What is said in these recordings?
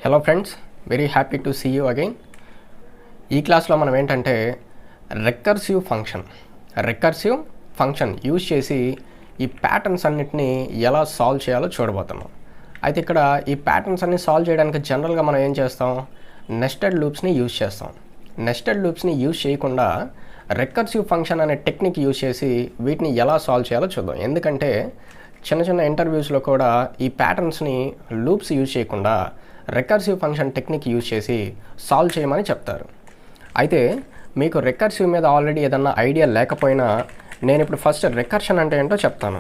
Hello friends, very happy to see you again. ఈ క్లాస్లో మనం ఏంటంటే రికర్సివ్ ఫంక్షన్ యూజ్ చేసి ఈ ప్యాటర్న్స్ అన్నిటినీ ఎలా సాల్వ్ చేయాలో చూడబోతున్నాం. అయితే ఇక్కడ ఈ ప్యాటర్న్స్ అన్ని సాల్వ్ చేయడానికి జనరల్గా మనం ఏం చేస్తాం, నెస్టెడ్ లూప్స్ని యూజ్ చేస్తాం. నెస్టెడ్ లూప్స్ని యూజ్ చేయకుండా రికర్సివ్ ఫంక్షన్ అనే టెక్నిక్ యూజ్ చేసి వీటిని ఎలా సాల్వ్ చేయాలో చూద్దాం. ఎందుకంటే చిన్న చిన్న ఇంటర్వ్యూస్లో కూడా ఈ ప్యాటర్న్స్ని లూప్స్ యూజ్ చేయకుండా రికర్సివ్ ఫంక్షన్ టెక్నిక్ యూజ్ చేసి సాల్వ్ చేయమని చెప్తారు. అయితే మీకు రికర్సివ్ మీద ఆల్రెడీ ఏదన్నా ఐడియా లేకపోయినా నేను ఇప్పుడు ఫస్ట్ రికర్షన్ అంటే ఏంటో చెప్తాను.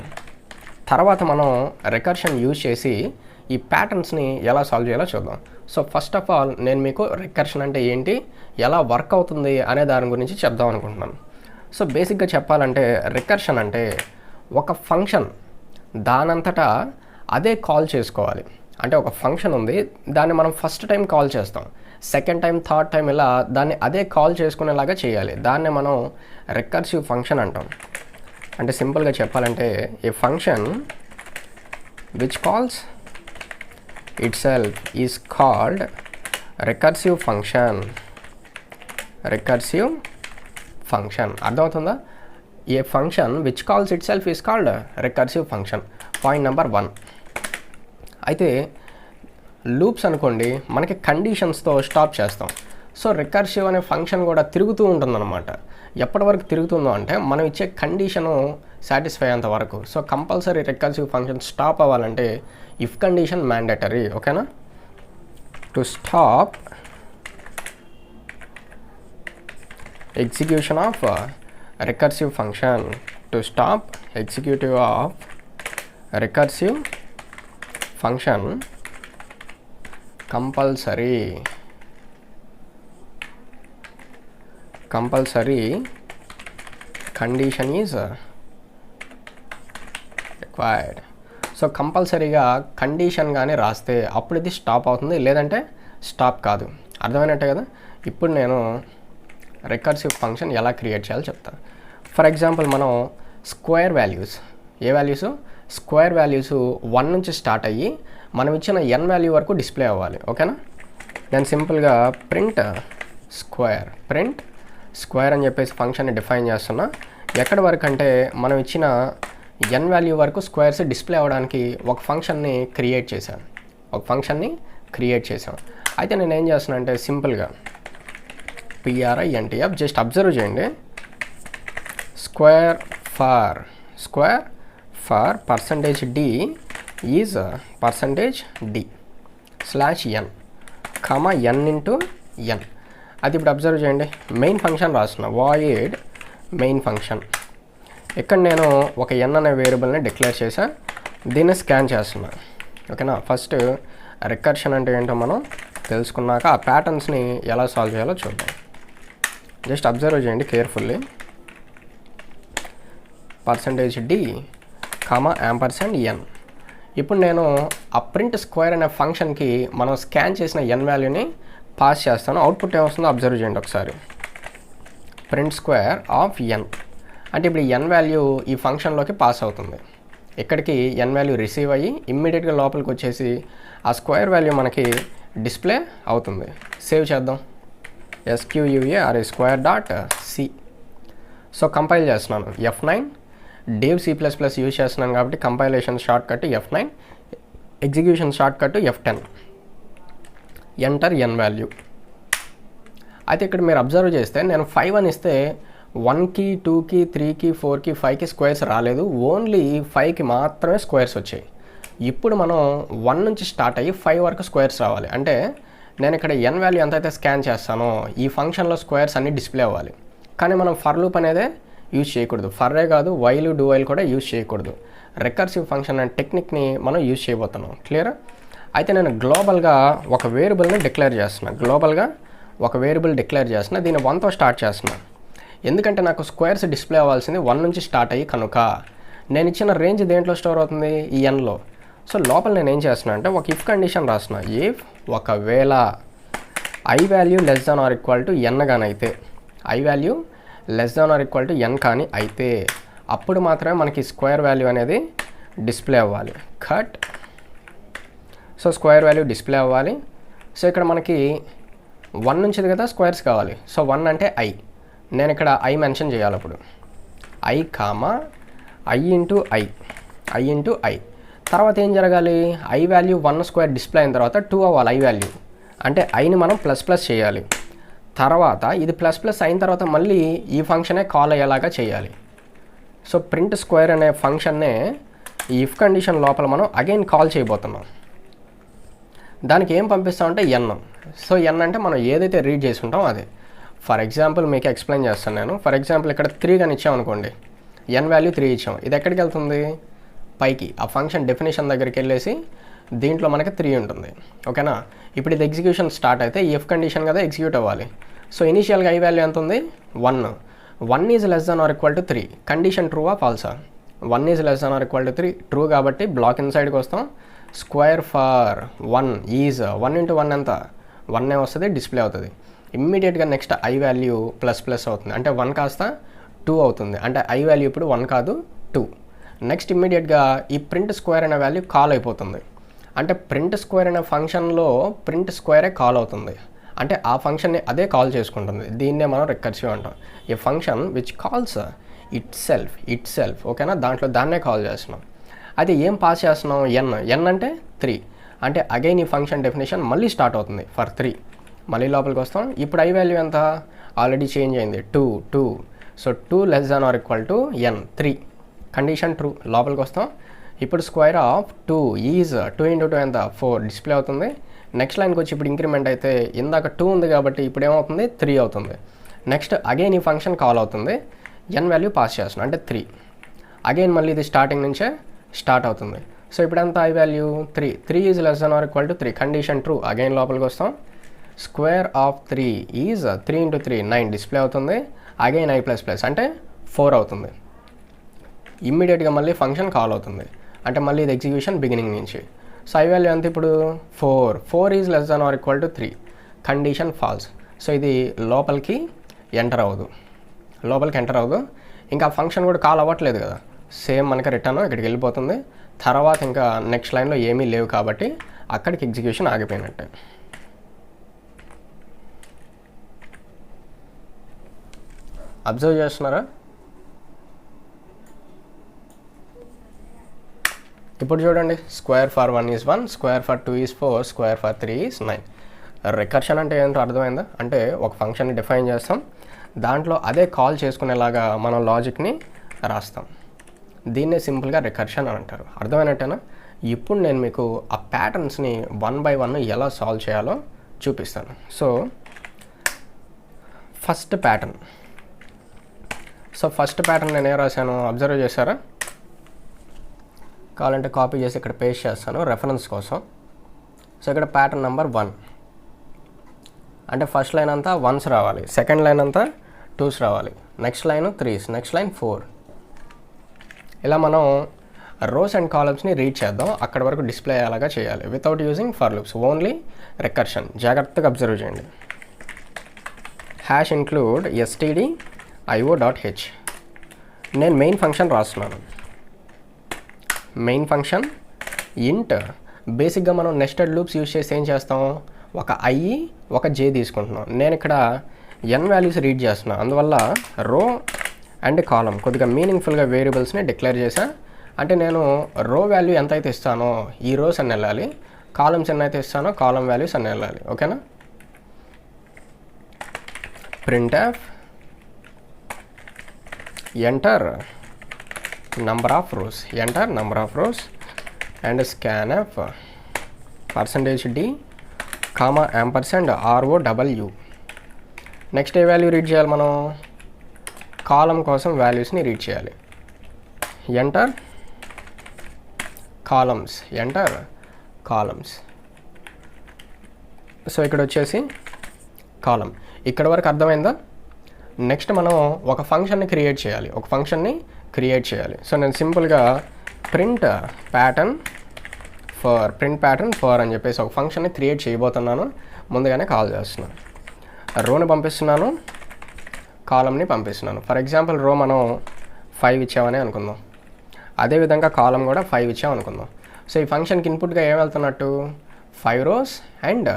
తర్వాత మనం రికర్షన్ యూజ్ చేసి ఈ ప్యాటర్న్స్ని ఎలా సాల్వ్ చేయాలో చూద్దాం. సో ఫస్ట్ ఆఫ్ ఆల్ నేను మీకు రికర్షన్ అంటే ఏంటి, ఎలా వర్క్ అవుతుంది అనే దాని గురించి చెప్దాం అనుకుంటున్నాను. సో బేసిక్గా చెప్పాలంటే రికర్షన్ అంటే ఒక ఫంక్షన్ దానంతటా అదే కాల్ చేసుకోవాలి. అంటే ఒక ఫంక్షన్ ఉంది, దాన్ని మనం ఫస్ట్ టైం కాల్ చేస్తాం, సెకండ్ టైం, థర్డ్ టైం ఇలా దాన్ని అదే కాల్ చేసుకునేలాగా చేయాలి. దాన్నే మనం రికర్సివ్ ఫంక్షన్ అంటాం. అంటే సింపుల్గా చెప్పాలంటే a function which calls itself is called recursive function. అర్థమవుతుందా? A function which calls itself is called recursive function. Point number 1. అయితే లూప్స్ అనుకోండి, మనకి కండిషన్స్తో స్టాప్ చేస్తాం. సో రికర్సివ్ అనే ఫంక్షన్ కూడా తిరుగుతూ ఉంటుందన్నమాట. ఎప్పటి వరకు తిరుగుతుందో అంటే మనం ఇచ్చే కండిషను సాటిస్ఫై అయ్యేంత వరకు. So compulsory recursive function stop అవ్వాలంటే ఇఫ్ కండిషన్ మ్యాండేటరీ. ఓకేనా? To stop execution of recursive function, to stop executive of recursive function compulsory condition is required. So కంపల్సరీగా కండిషన్ కానీ రాస్తే అప్పుడు ఇది స్టాప్ అవుతుంది, లేదంటే స్టాప్ కాదు. అర్థమైనట్టే కదా? ఇప్పుడు నేను రికర్సివ్ ఫంక్షన్ ఎలా క్రియేట్ చేయాలో చెప్తాను. ఫర్ ఎగ్జాంపుల్ మనం స్క్వేర్ వాల్యూస్, ఏ వాల్యూస్? స్క్వేర్ వాల్యూస్ 1 నుంచి స్టార్ట్ అయ్యి మనం ఇచ్చిన n వాల్యూ వరకు డిస్ప్లే అవ్వాలి. ఓకేనా? నేను సింపుల్గా ప్రింట్ స్క్వేర్ అని చెప్పేసి ఫంక్షన్ని డిఫైన్ చేస్తున్నా. ఎక్కడి వరకు అంటే మనం ఇచ్చిన n వాల్యూ వరకు స్క్వేర్స్ డిస్ప్లే అవ్వడానికి ఒక ఫంక్షన్ని క్రియేట్ చేసాం. అయితే నేను ఏం చేస్తున్నా అంటే సింపుల్గా printf, జస్ట్ అబ్జర్వ్ చేయండి. Square for %d is %d /n, n into n. అది ఇప్పుడు అబ్జర్వ్ చేయండి. మెయిన్ ఫంక్షన్ రాస్తున్నా, వాయిడ్ మెయిన్ ఫంక్షన్. ఇక్కడ నేను ఒక n అనే వేరియబుల్ని డిక్లేర్ చేసా, దీన్ని స్కాన్ చేస్తున్నా. ఓకేనా? ఫస్ట్ రికర్షన్ అంటే ఏంటో మనం తెలుసుకున్నాక ఆ ప్యాటర్న్స్ని ఎలా సాల్వ్ చేయాలో చూద్దాం. జస్ట్ అబ్జర్వ్ చేయండి కేర్ఫుల్లీ. %d, %n. ఇప్పుడు నేను ఆ ప్రింట్ స్క్వేర్ అనే ఫంక్షన్కి మనం స్కాన్ చేసిన n వాల్యూని పాస్ చేస్తాను. అవుట్పుట్ ఏమొస్తుందో అబ్జర్వ్ చేయండి ఒకసారి. ప్రింట్ స్క్వేర్ ఆఫ్ n అంటే ఇప్పుడు n వాల్యూ ఈ ఫంక్షన్లోకి పాస్ అవుతుంది. ఇక్కడికి n వాల్యూ రిసీవ్ అయ్యి ఇమ్మీడియట్గా లోపలికి వచ్చేసి ఆ స్క్వేర్ వాల్యూ మనకి డిస్ప్లే అవుతుంది. సేవ్ చేద్దాం. square.c. సో కంపైల్ చేస్తున్నాను. F9 dev C++ యూజ్ చేస్తున్నాను కాబట్టి compilation short cut F9, execution short cut F10. Enter n value. అయితే ఇక్కడ మీరు అబ్జర్వ్ చేస్తే నేను 5 అని ఇస్తే 1కి 2కి 3కి 4కి 5కి స్క్వేర్స్ రాలేదు, ఓన్లీ 5కి మాత్రమే స్క్వేర్స్ వచ్చాయి. ఇప్పుడు మనం 1 నుంచి స్టార్ట్ అయ్యి 5 వరకు స్క్వేర్స్ రావాలి. అంటే నేను ఇక్కడ n వాల్యూ ఎంతైతే స్కాన్ చేస్తానో ఈ ఫంక్షన్లో స్క్వేర్స్ అన్నీ డిస్ప్లే అవ్వాలి. కానీ మనం ఫర్ లూప్ అనేదే యూజ్ చేయకూడదు. ఫర్రే కాదు, వైల్, డూ వైల్ కూడా యూజ్ చేయకూడదు. రికర్సివ్ ఫంక్షన్ అనే టెక్నిక్ని మనం యూజ్ చేయబోతున్నాం. క్లియరా? అయితే నేను గ్లోబల్గా ఒక వేరియబుల్ని డిక్లేర్ చేస్తున్నా. దీన్ని 1తో స్టార్ట్ చేస్తున్నా. ఎందుకంటే నాకు స్క్వేర్స్ డిస్ప్లే అవ్వాల్సింది 1 నుంచి స్టార్ట్ అయ్యి కనుక నేను ఇచ్చిన రేంజ్ దేంట్లో స్టోర్ అవుతుంది? ఈ nలో. సో లోపల నేను ఏం చేస్తున్నా అంటే ఒక ఇఫ్ కండిషన్ రాస్తున్నా. ఇఫ్ ఒకవేళ i వాల్యూ n కానీ అయితే, i వాల్యూ n కానీ అయితే అప్పుడు మాత్రమే మనకి స్క్వేర్ వాల్యూ అనేది డిస్ప్లే అవ్వాలి. Cut. So square value display అవ్వాలి. సో ఇక్కడ మనకి 1 నుంచిది కదా స్క్వేర్స్ కావాలి. సో 1 అంటే i, నేను ఇక్కడ i మెన్షన్ చేయాలి. అప్పుడు i comma i into i తర్వాత ఏం జరగాలి, i వాల్యూ 1 స్క్వేర్ డిస్ప్లే అయిన తర్వాత 2 అవ్వాలి i వాల్యూ, అంటే iని మనం ప్లస్ ప్లస్ చేయాలి. తర్వాత ఇది ప్లస్ ప్లస్ అయిన తర్వాత మళ్ళీ ఈ ఫంక్షనే కాల్ అయ్యేలాగా చేయాలి. సో ప్రింట్ స్క్వేర్ అనే ఫంక్షన్నే ఈ ఇఫ్ కండిషన్ లోపల మనం అగైన్ కాల్ చేయబోతున్నాం. దానికి ఏం పంపిస్తామంటే n. సో n అంటే మనం ఏదైతే రీడ్ చేసుకుంటాం అదే. ఫర్ ఎగ్జాంపుల్ మీకు ఎక్స్ప్లెయిన్ చేస్తాను నేను. ఫర్ ఎగ్జాంపుల్ ఇక్కడ 3 కానీ ఇచ్చామనుకోండి, n వాల్యూ 3 ఇచ్చాం, ఇది ఎక్కడికి వెళ్తుంది, పైకి ఆ ఫంక్షన్ డెఫినేషన్ దగ్గరికి వెళ్ళేసి దీంట్లో మనకి 3 ఉంటుంది. ఓకేనా. ఇప్పుడు ఇది ఎగ్జిక్యూషన్ స్టార్ట్ అయితే ఈ ఎఫ్ కండిషన్ కదా ఎగ్జిక్యూట్ అవ్వాలి. సో ఇనీషియల్గా i వాల్యూ ఎంత ఉంది, 1 is less than or equal to 3. Condition ట్రూవా ఫాల్సా, 1 is less than or equal to 3 true కాబట్టి బ్లాక్ ఇన్సైడ్కి వస్తాం. స్క్వేర్ ఫర్ 1 ఈజ్ 1 ఇంటూ 1 ఎంత 1 వస్తుంది, డిస్ప్లే అవుతుంది. ఇమ్మీడియట్గా next i value plus plus అవుతుంది, అంటే 1 కాస్త 2 అవుతుంది, అంటే i వాల్యూ ఇప్పుడు 1 కాదు 2. నెక్స్ట్ ఇమ్మీడియట్గా ఈ ప్రింట్ స్క్వేర్ అనే వాల్యూ కాల్ అయిపోతుంది, అంటే ప్రింట్ స్క్వేర్ అనే ఫంక్షన్లో ప్రింట్ స్క్వేరే కాల్ అవుతుంది, అంటే ఆ ఫంక్షన్ని అదే కాల్ చేసుకుంటుంది. దీన్నే మనం రికర్సివ్ అంటాం. ఈ function which calls it self. ఓకేనా, దాన్నే కాల్ చేస్తున్నాం. అయితే ఏం పాస్ చేస్తున్నాం, n అంటే 3, అంటే అగైన్ ఈ ఫంక్షన్ డెఫినేషన్ మళ్ళీ స్టార్ట్ అవుతుంది ఫర్ 3. మళ్ళీ లోపలికి వస్తాం. ఇప్పుడు i వాల్యూ ఎంత, ఆల్రెడీ చేంజ్ అయింది 2. So 2 less than or equal to n 3, condition true. లోపలికి వస్తాం. ఇప్పుడు స్క్వేర్ ఆఫ్ 2 ఈజ్ 2 ఇంటూ 2 ఎంత 4 డిస్ప్లే అవుతుంది. నెక్స్ట్ లైన్కి వచ్చి ఇప్పుడు ఇంక్రిమెంట్ అయితే ఇందాక 2 ఉంది కాబట్టి ఇప్పుడు ఏమవుతుంది 3 అవుతుంది. నెక్స్ట్ అగైన్ ఈ ఫంక్షన్ కాల్ అవుతుంది, n వాల్యూ పాస్ చేస్తున్నాం అంటే 3. అగైన్ మళ్ళీ ఇది స్టార్టింగ్ నుంచే స్టార్ట్ అవుతుంది. సో ఇప్పుడు ఎంత i value 3 is less than or equal to 3, condition true. Again లోపలికి వస్తాం. Square of 3 is 3 into 3 9 display అవుతుంది. అగైన్ i ప్లస్ ప్లస్ అంటే 4 అవుతుంది. ఇమ్మీడియట్గా మళ్ళీ ఫంక్షన్ కాల్ అవుతుంది, అంటే మళ్ళీ ఇది ఎగ్జిక్యూషన్ బిగినింగ్ నుంచి. సో i వాల్యూ ఎంత ఇప్పుడు 4 is less than or equal to 3, condition false. So ఇది లోపలికి ఎంటర్ అవ్వదు. ఇంకా ఫంక్షన్ కూడా కాల్ అవ్వట్లేదు కదా, సేమ్ మనకి రిటర్న్ ఇక్కడికి వెళ్ళిపోతుంది. తర్వాత ఇంకా నెక్స్ట్ లైన్లో ఏమీ లేవు కాబట్టి అక్కడికి ఎగ్జిక్యూషన్ ఆగిపోయినట్టే. అబ్జర్వ్ చేస్తున్నారా? ఇప్పుడు చూడండి, square for 1 is 1, square for 2 is 4, square for 3 is 9. Recursion అంటే ఏంటో అర్థమైందా? అంటే ఒక ఫంక్షన్ని డిఫైన్ చేస్తాం, దాంట్లో అదే కాల్ చేసుకునేలాగా మనం లాజిక్ని రాస్తాం. దీన్నే సింపుల్గా రికర్షన్ అని అంటారు. అర్థమైనట్టేనా? ఇప్పుడు నేను మీకు ఆ ప్యాటర్న్స్ని 1 by 1 ఎలా సాల్వ్ చేయాలో చూపిస్తాను. సో ఫస్ట్ ప్యాటర్న్ నేను ఏం రాశాను అబ్జర్వ్ చేశారా? కావాలంటే కాపీ చేసి ఇక్కడ పేస్ట్ చేస్తాను రెఫరెన్స్ కోసం. సో ఇక్కడ ప్యాటర్న్ నెంబర్ 1 అంటే ఫస్ట్ లైన్ అంతా 1s రావాలి, సెకండ్ లైన్ అంతా 2s రావాలి, next line 3s, next line 4. ఇలా మనం రోస్ అండ్ కాలమ్స్ని రీడ్ చేద్దాం. అక్కడ వరకు డిస్ప్లే అయ్యేలాగా చేయాలి without using for loops, only recursion. జాగ్రత్తగా అబ్జర్వ్ చేయండి. #include stdio.h. నేను మెయిన్ ఫంక్షన్ రాస్తున్నాను. మెయిన్ ఫంక్షన్ ఇంట్. బేసిక్గా మనం నెస్టెడ్ లూప్స్ యూజ్ చేసి ఏం చేస్తాం, ఒక i ఒక j తీసుకుంటున్నాం. నేను ఇక్కడ n వాల్యూస్ రీడ్ చేస్తున్నాను, అందువల్ల రో అండ్ కాలం కొద్దిగా మీనింగ్ఫుల్గా వేరియబుల్స్ని డిక్లేర్ చేశా. అంటే నేను రో వాల్యూ ఎంత అయితే ఇస్తానో ఈ రోస్ అని వెళ్ళాలి, కాలమ్స్ ఎన్ని అయితే ఇస్తానో కాలం వాల్యూస్ అని వెళ్ళాలి. ఓకేనా. printf enter number of rows and scanf %d comma %row. Next A value read చేయాలి మనం, కాలం కోసం వాల్యూస్ని రీడ్ చేయాలి. Enter columns. సో ఇక్కడ వచ్చేసి కాలం. ఇక్కడ వరకు అర్థమైందా? నెక్స్ట్ మనం ఒక ఫంక్షన్ని క్రియేట్ చేయాలి. సో నేను సింపుల్గా ప్రింట్ ప్యాటర్న్ ఫర్ అని చెప్పేసి ఒక ఫంక్షన్ని క్రియేట్ చేయబోతున్నాను. ముందుగానే కాల్ చేస్తున్నాను. రోని పంపిస్తున్నాను, కాలంని పంపిస్తున్నాను. ఫర్ ఎగ్జాంపుల్ రో మనం 5 ఇచ్చామని అనుకుందాం, అదేవిధంగా కాలం కూడా 5 ఇచ్చామనుకుందాం. సో ఈ ఫంక్షన్కి ఇన్పుట్గా ఏం వెళ్తున్నట్టు 5 rows అండ్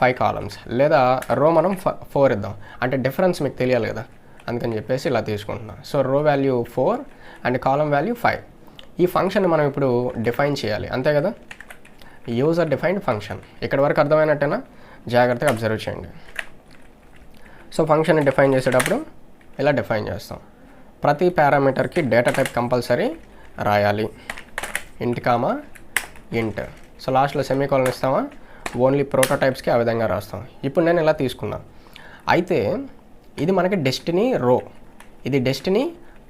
5 కాలమ్స్, లేదా రో మనం 4 ఇద్దాం, అంటే డిఫరెన్స్ మీకు తెలియాలి కదా, అందుకని చెప్పేసి ఇలా తీసుకుంటున్నాం. సో రో వాల్యూ 4 అండ్ కాలం వాల్యూ 5. ఈ ఫంక్షన్ని మనం ఇప్పుడు డిఫైన్ చేయాలి, అంతే కదా. User defined function. ఇక్కడ వరకు అర్థమైనట్టేనా? జాగ్రత్తగా అబ్జర్వ్ చేయండి. సో ఫంక్షన్ని డిఫైన్ చేసేటప్పుడు ఇలా డిఫైన్ చేస్తాం. ప్రతి పారామీటర్కి డేటా టైప్ కంపల్సరీ రాయాలి, ఇంట్ కామా ఇంట్. సో లాస్ట్లో సెమీకోలన్ ఇస్తామా, ఓన్లీ ప్రోటోటైప్స్కి ఆ విధంగా రాస్తాం. ఇప్పుడు నేను ఇలా తీసుకున్నాను. అయితే ఇది మనకి డెస్టినీ రో, ఇది డెస్టినీ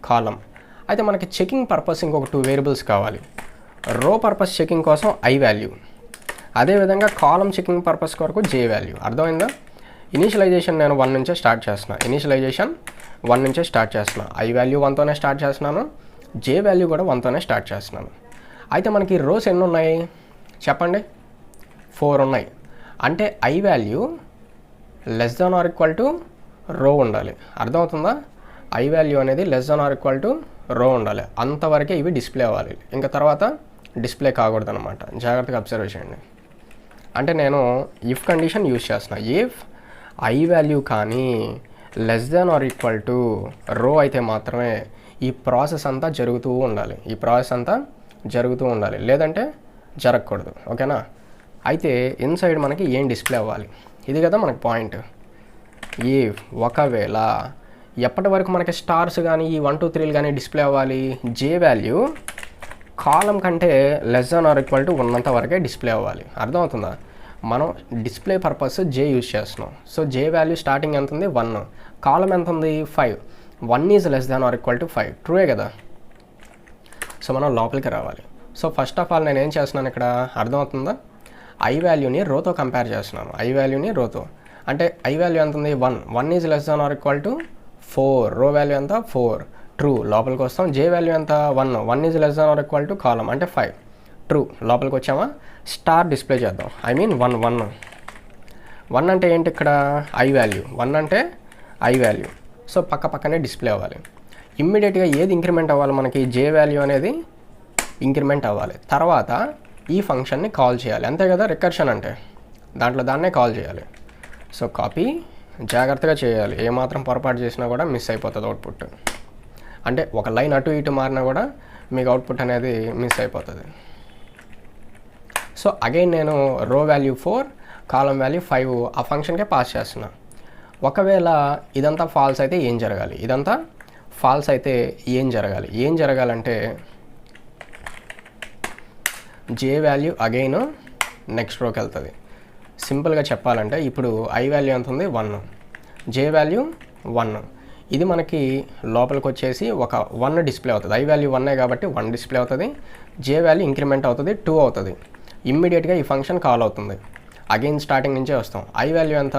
కాలం. అయితే మనకి చెకింగ్ పర్పస్ ఇంకొక 2 వేరియబుల్స్ కావాలి. రో పర్పస్ చెకింగ్ కోసం ఐ వాల్యూ, అదేవిధంగా కాలం చెకింగ్ పర్పస్ కొరకు జే వాల్యూ. అర్థమైందా? ఇనీషియలైజేషన్ నేను 1 నుంచే స్టార్ట్ చేస్తున్నాను. ఇనీషియలైజేషన్ 1 నుంచే స్టార్ట్ చేస్తున్నాను. ఐ వాల్యూ 1తోనే స్టార్ట్ చేస్తున్నాను, జే వాల్యూ కూడా 1తోనే స్టార్ట్ చేస్తున్నాను. అయితే మనకి రోస్ ఎన్ని ఉన్నాయి చెప్పండి? 4 ఉన్నాయి. అంటే I value less than or equal to రో ఉండాలి. అర్థమవుతుందా? ఐ వాల్యూ అనేది less than or equal to రో ఉండాలి. అంతవరకే ఇవి డిస్ప్లే అవ్వాలి, ఇంకా తర్వాత డిస్ప్లే కాకూడదు అనమాట. జాగ్రత్తగా అబ్జర్వ్ చేయండి. అంటే నేను ఇఫ్ కండిషన్ యూజ్ చేస్తున్నా. ఇఫ్ ఐ వాల్యూ కానీ less than or equal to రో అయితే మాత్రమే ఈ ప్రాసెస్ అంతా జరుగుతూ ఉండాలి, ఈ ప్రాసెస్ అంతా జరుగుతూ ఉండాలి, లేదంటే జరగకూడదు. ఓకేనా? అయితే ఇన్సైడ్ మనకి ఏం డిస్ప్లే అవ్వాలి, ఇది కదా మనకి పాయింట్. ఈ ఒకవేళ ఎప్పటి వరకు మనకి స్టార్స్ కానీ ఈ 1 2 3 కానీ డిస్ప్లే అవ్వాలి, జే వాల్యూ కాలం కంటే less than or equal to ఉన్నంత వరకే డిస్ప్లే అవ్వాలి. అర్థమవుతుందా? మనం డిస్ప్లే పర్పస్ జే యూజ్ చేస్తున్నాం. సో జే వాల్యూ స్టార్టింగ్ ఎంత ఉంది? 1. కాలం ఎంత ఉంది? 5. 1 is less than or equal to 5. ట్రూయే కదా. సో మనం లోపలికి రావాలి. సో ఫస్ట్ ఆఫ్ ఆల్ నేను ఏం చేస్తున్నాను ఇక్కడ అర్థమవుతుందా? ఐ వాల్యూని రోతో కంపేర్ చేస్తున్నాను. ఐ వాల్యూని రోతో అంటే ఐ వాల్యూ ఎంత ఉంది? 1. 1 is less than or equal to 4. రో వాల్యూ ఎంత? 4. ట్రూ. లోపలికి వస్తాం. జే వాల్యూ ఎంత? 1. 1 is less than or equal to కాలం అంటే 5. ట్రూ. లోపలికి వచ్చామా? స్టార్ డిస్ప్లే చేద్దాం. ఐ మీన్ 1 అంటే ఏంటి ఇక్కడ? I value. 1 అంటే ఐ వాల్యూ. సో పక్క పక్కనే డిస్ప్లే అవ్వాలి. ఇమ్మీడియట్గా ఏది ఇంక్రిమెంట్ అవ్వాలి మనకి? జే వాల్యూ అనేది ఇంక్రిమెంట్ అవ్వాలి. తర్వాత ఈ ఫంక్షన్ని కాల్ చేయాలి, అంతే కదా రికర్షన్ అంటే. దాన్నే కాల్ చేయాలి. సో కాపీ జాగ్రత్తగా చేయాలి, ఏమాత్రం పొరపాటు చేసినా కూడా మిస్ అయిపోతుంది అవుట్పుట్. అంటే ఒక లైన్ అటు ఇటు మారినా కూడా మీకు అవుట్పుట్ అనేది మిస్ అయిపోతుంది. సో అగైన్ నేను రో వాల్యూ 4, కాలం వాల్యూ 5 ఆ ఫంక్షన్కే పాస్ చేస్తున్నా. ఒకవేళ ఇదంతా ఫాల్స్ అయితే ఏం జరగాలి? ఇదంతా ఫాల్స్ అయితే ఏం జరగాలి? ఏం జరగాలంటే జే వాల్యూ అగైన్ నెక్స్ట్ రోకి వెళ్తుంది. సింపుల్గా చెప్పాలంటే ఇప్పుడు ఐ వాల్యూ ఎంత ఉంది? 1. జే వాల్యూ 1. ఇది మనకి లోపలికి వచ్చేసి ఒక 1 డిస్ప్లే అవుతుంది. ఐ వాల్యూ 1 కాబట్టి 1 డిస్ప్లే అవుతుంది. జే వాల్యూ ఇంక్రిమెంట్ అవుతుంది, 2 అవుతుంది. ఇమ్మీడియట్గా ఈ ఫంక్షన్ కాల్ అవుతుంది. అగైన్ స్టార్టింగ్ నుంచే వస్తాం. ఐ వాల్యూ ఎంత?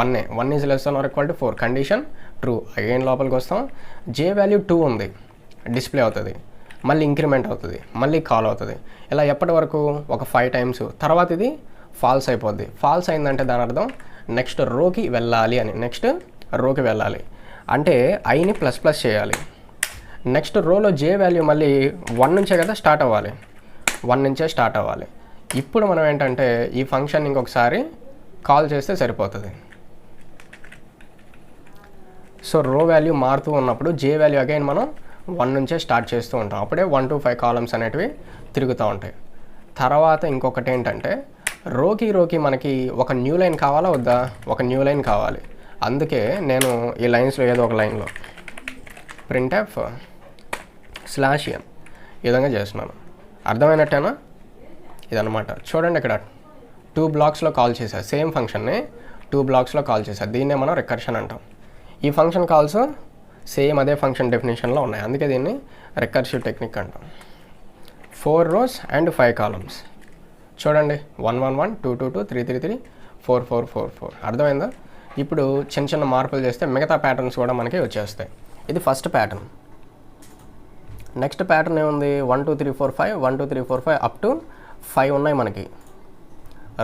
1. 1 is less than or equal to 4. Condition true. Again లోపలికి వస్తాం. జే వాల్యూ 2 ఉంది, డిస్ప్లే అవుతుంది. మళ్ళీ ఇంక్రిమెంట్ అవుతుంది, మళ్ళీ కాల్ అవుతుంది. ఇలా ఎప్పటి వరకు? ఒక 5 టైమ్స్. తర్వాత ఇది ఫాల్స్ అయిపోద్ది. ఫాల్స్ అయిందంటే దాని అర్థం నెక్స్ట్ రోకి వెళ్ళాలి అని. నెక్స్ట్ రోకి వెళ్ళాలి అంటే ఐని ప్లస్ ప్లస్ చేయాలి. నెక్స్ట్ రోలో జే వాల్యూ మళ్ళీ 1 నుంచే కదా స్టార్ట్ అవ్వాలి. 1 నుంచే స్టార్ట్ అవ్వాలి. ఇప్పుడు మనం ఏంటంటే ఈ ఫంక్షన్ ఇంకొకసారి కాల్ చేస్తే సరిపోతుంది. సో రో వాల్యూ మారుతూ ఉన్నప్పుడు జే వాల్యూ అగైన్ మనం 1 నుంచే స్టార్ట్ చేస్తూ ఉంటాం. అప్పుడే 1 to 5 కాలమ్స్ అనేటివి తిరుగుతూ ఉంటాయి. తర్వాత ఇంకొకటి ఏంటంటే రోకి మనకి ఒక న్యూ లైన్ కావాలా వద్దా? ఒక న్యూ లైన్ కావాలి. అందుకే నేను ఈ లైన్స్లో ఏదో ఒక లైన్లో printf /n ఈ విధంగా చేస్తున్నాను. అర్థమైనట్టేనా? ఇదన్నమాట. చూడండి ఇక్కడ 2 బ్లాక్స్లో కాల్ చేశా. సేమ్ ఫంక్షన్ని 2 బ్లాక్స్లో కాల్ చేశా. దీన్నే మనం రికర్షన్ అంటాం. ఈ ఫంక్షన్ కాల్స్ సేమ్ అదే ఫంక్షన్ డెఫినేషన్లో ఉన్నాయి. అందుకే దీన్ని రికర్సివ్ టెక్నిక్ అంటాం. 4 rows అండ్ 5 columns. చూడండి 1 1 1 2 2 2 3 3 3 4 4 4 4. అర్థమైందా? ఇప్పుడు చిన్న మార్పులు చేస్తే మిగతా ప్యాటర్న్స్ కూడా మనకి వచ్చేస్తాయి. ఇది ఫస్ట్ ప్యాటర్న్. నెక్స్ట్ ప్యాటర్న్ ఏముంది? 1 2 3 4 5 1 2 3 4 5 అప్ టు 5 ఉన్నాయి మనకి.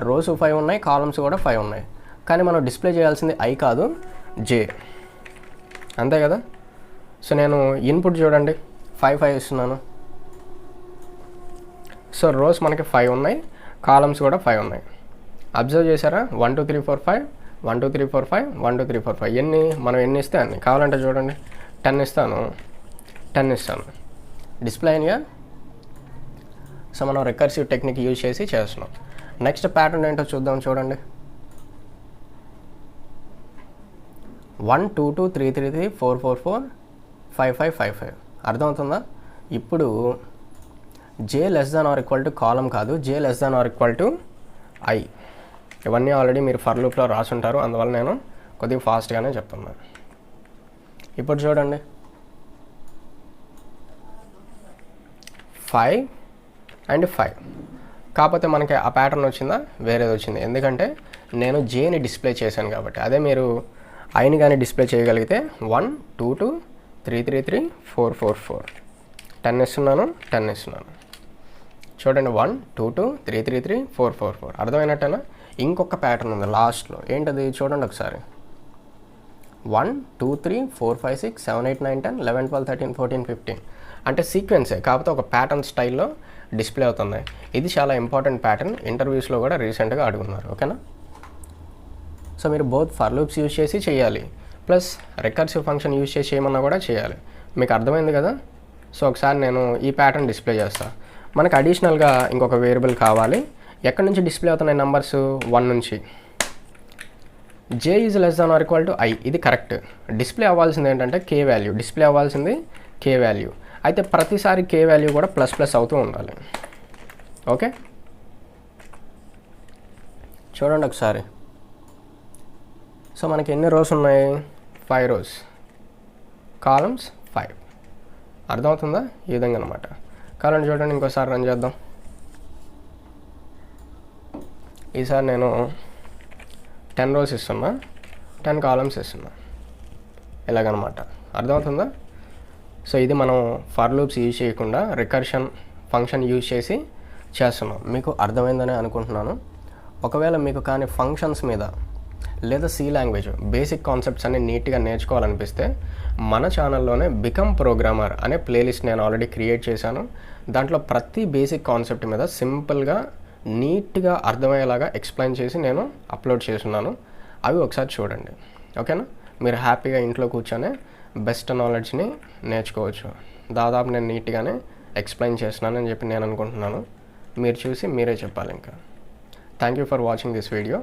రోస్ 5 ఉన్నాయి, కాలమ్స్ కూడా 5 ఉన్నాయి. కానీ మనం డిస్ప్లే చేయాల్సింది ఐ కాదు, జే. అంతే కదా? సో నేను ఇన్పుట్ చూడండి 5 5 ఇస్తున్నాను. సో రోస్ మనకి 5 ఉన్నాయి, కాలమ్స్ కూడా 5 ఉన్నాయి. అబ్జర్వ్ చేశారా? 1 2 3 4 5 1 2 3 4 5 1 2 3 4 5 ఎన్ని మనం ఎన్ని ఇస్తే అన్ని. కావాలంటే చూడండి 10 ఇస్తాను, 10 ఇస్తాను. డిస్ప్లే అయినగా. సో మనం రికర్సివ్ టెక్నిక్ యూజ్ చేసి చేస్తున్నాం. నెక్స్ట్ ప్యాటర్న్ ఏంటో చూద్దాం. చూడండి 1 2 2 3 3 3 4 4 4 5 5 5 5. అర్థమవుతుందా? ఇప్పుడు j less than or equal to కాలం కాదు, j less than or equal to i. ఇవన్నీ ఆల్రెడీ మీరు ఫర్ లూప్లో రాసుంటారు, అందువల్ల నేను కొద్దిగా ఫాస్ట్గానే చెప్తున్నాను. ఇప్పుడు చూడండి 5 అండ్ 5. కాకపోతే మనకి ఆ ప్యాటర్న్ వచ్చిందా? వేరేది వచ్చింది. ఎందుకంటే నేను జేని డిస్ప్లే చేశాను కాబట్టి. అదే మీరు ఐని కానీ డిస్ప్లే చేయగలిగితే 1 2 2 3 3 3 4 4 4 10 ఇస్తున్నాను, 10 ఇస్తున్నాను. చూడండి 1 2 2 3 3 3 4 4 4. అర్థమైనట్టేనా? ఇంకొక ప్యాటర్న్ ఉంది లాస్ట్లో. ఏంటది చూడండి ఒకసారి. 1 2 3 4 5 6 7 8 9 10 11 12 13 14 15. అంటే సీక్వెన్సే, కాకపోతే ఒక ప్యాటర్న్ స్టైల్లో డిస్ప్లే అవుతున్నాయి. ఇది చాలా ఇంపార్టెంట్ ప్యాటర్న్, ఇంటర్వ్యూస్లో కూడా రీసెంట్గా అడుగున్నారు. ఓకేనా? సో మీరు బోత్ ఫర్ లూప్స్ యూజ్ చేసి చేయాలి, ప్లస్ రికర్సివ్ ఫంక్షన్ యూజ్ చేసి చేయమన్నా కూడా చేయాలి. మీకు అర్థమైంది కదా? సో ఒకసారి నేను ఈ ప్యాటర్న్ డిస్ప్లే చేస్తాను. మనకు అడిషనల్గా ఇంకొక వేరియబుల్ కావాలి. ఎక్కడి నుంచి డిస్ప్లే అవుతున్నాయి నెంబర్స్? 1 నుంచి. j is less than or equal to i. ఇది కరెక్ట్. డిస్ప్లే అవ్వాల్సింది ఏంటంటే k వాల్యూ. డిస్ప్లే అవ్వాల్సింది k వాల్యూ. అయితే ప్రతిసారి k వాల్యూ కూడా ప్లస్ ప్లస్ అవుతూ ఉండాలి. ఓకే, చూడండి ఒకసారి. సో మనకి ఎన్ని రోస్ ఉన్నాయి? 5 రోస్, కాలమ్స్ 5. అర్థమవుతుందా? ఈ విధంగా అనమాట. కావాలంటే చూడండి ఇంకోసారి రన్ చేద్దాం. ఈసారి నేను 10 రోస్ ఇస్తున్నా, 10 కాలమ్స్ ఇస్తున్నా, ఇలాగనమాట. అర్థమవుతుందా? సో ఇది మనం ఫర్ లూప్స్ యూజ్ చేయకుండా రికర్షన్ ఫంక్షన్ యూజ్ చేసి చేస్తున్నాం. మీకు అర్థమైందని అనుకుంటున్నాను. ఒకవేళ మీకు కానీ ఫంక్షన్స్ మీద లేదా సి లాంగ్వేజ్ బేసిక్ కాన్సెప్ట్స్ అన్ని నీట్గా నేర్చుకోవాలనిపిస్తే మన ఛానల్లోనే బికమ్ ప్రోగ్రామర్ అనే ప్లేలిస్ట్ నేను ఆల్రెడీ క్రియేట్ చేశాను. దాంట్లో ప్రతి బేసిక్ కాన్సెప్ట్ మీద సింపుల్గా నీట్గా అర్థమయ్యేలాగా ఎక్స్ప్లెయిన్ చేసి నేను అప్లోడ్ చేస్తున్నాను. అవి ఒకసారి చూడండి. ఓకేనా? మీరు హ్యాపీగా ఇంట్లో కూర్చొని బెస్ట్ నాలెడ్జ్ని నేర్చుకోవచ్చు. దాదాపు నేను నీట్గానే ఎక్స్ప్లెయిన్ చేస్తున్నానని చెప్పి నేను అనుకుంటున్నాను. మీరు చూసి మీరే చెప్పాలి. ఇంకా thank you for watching this video.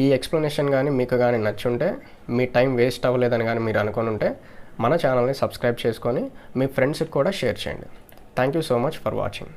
ఈ ఎక్స్ప్లెనేషన్ కానీ మీకు కానీ నచ్చుంటే, మీ టైం వేస్ట్ అవ్వలేదని కానీ మీరు అనుకుని ఉంటే మన ఛానల్ని సబ్స్క్రైబ్ చేసుకొని మీ ఫ్రెండ్స్కి కూడా షేర్ చేయండి. Thank you so much for watching.